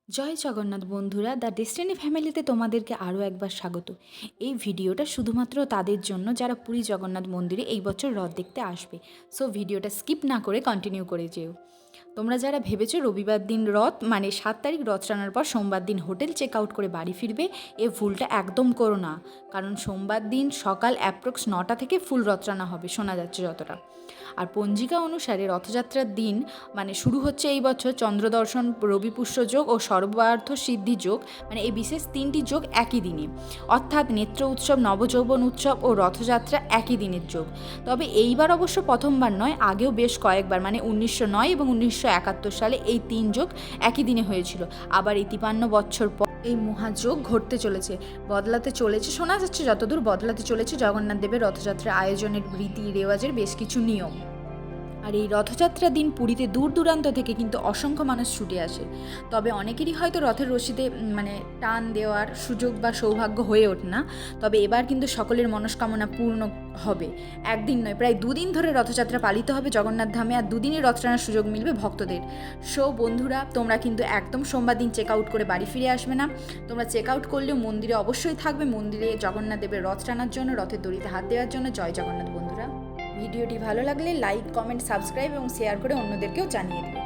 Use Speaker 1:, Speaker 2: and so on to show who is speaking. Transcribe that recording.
Speaker 1: জয় জগন্নাথ বন্ধুরা, the destiny ফ্যামিলিতে তোমাদেরকে আরও একবার স্বাগত। এই ভিডিওটা শুধুমাত্র তাদের জন্য যারা পুরী জগন্নাথ মন্দিরে এই বছর রথ দেখতে আসবে। সো ভিডিওটা স্কিপ না করে কন্টিনিউ করে যেও। তোমরা যারা ভেবেছো রবিবার দিন রথ মানে 7 তারিখ রথ টানার পর সোমবার দিন হোটেল চেক আউট করে বাড়ি ফিরবে, এ ভুলটা একদম করো না। কারণ সোমবার দিন সকাল অ্যাপ্রক্স 9টা থেকে ফুল রথ টানা হবে শোনা যাচ্ছে যতটা। আর পঞ্জিকা অনুসারে রথযাত্রার দিন মানে শুরু হচ্ছে এই বছর চন্দ্রদর্শন, রবি পুষ্য যোগ ও সর্বার্থ সিদ্ধি যোগ, মানে এই বিশেষ 3টি যোগ একই দিনে, অর্থাৎ নেত্র উৎসব, নবযৌবন উৎসব ও রথযাত্রা একই দিনের যোগ। তবে এইবার অবশ্য প্রথমবার নয়, আগেও বেশ কয়েকবার মানে 1909 এবং 1971 সালে এই 3 যোগ একই দিনে হয়েছিল। আবার এই 53 বছর পর এই মহাযোগ ঘটতে চলেছে, বদলাতে চলেছে, শোনা যাচ্ছে যতদূর বদলাতে চলেছে জগন্নাথ দেবের রথযাত্রা আয়োজনের রীতি রেওয়াজের বেশ কিছু নিয়ম। আর এই রথযাত্রার দিন পুরীতে দূর দূরান্ত থেকে কিন্তু অসংখ্য মানুষ ছুটে আসে। তবে অনেকেরই হয়তো রথের রশিতে মানে টান দেওয়ার সুযোগ বা সৌভাগ্য হয়ে ওঠে না। তবে এবার কিন্তু সকলের মনস্কামনা পূর্ণ হবে। একদিন নয়, প্রায় 2 দিন ধরে রথযাত্রা পালিত হবে জগন্নাথ ধামে, আর 2 দিনই রথ টানার সুযোগ মিলবে ভক্তদের। সো বন্ধুরা, তোমরা কিন্তু একদম সোমবার দিন চেক আউট করে বাড়ি ফিরে আসবে না। তোমরা চেক আউট করলেও মন্দিরে অবশ্যই থাকবে, মন্দিরে জগন্নাথ দেবের রথ টানার জন্য, রথের দড়িতে হাত দেওয়ার জন্য। জয় জগন্নাথ বন্ধুরা। ভিডিওটি ভালো লাগলে লাইক, কমেন্ট, সাবস্ক্রাইব এবং শেয়ার করে অন্যদেরকেও জানিয়ে দিও।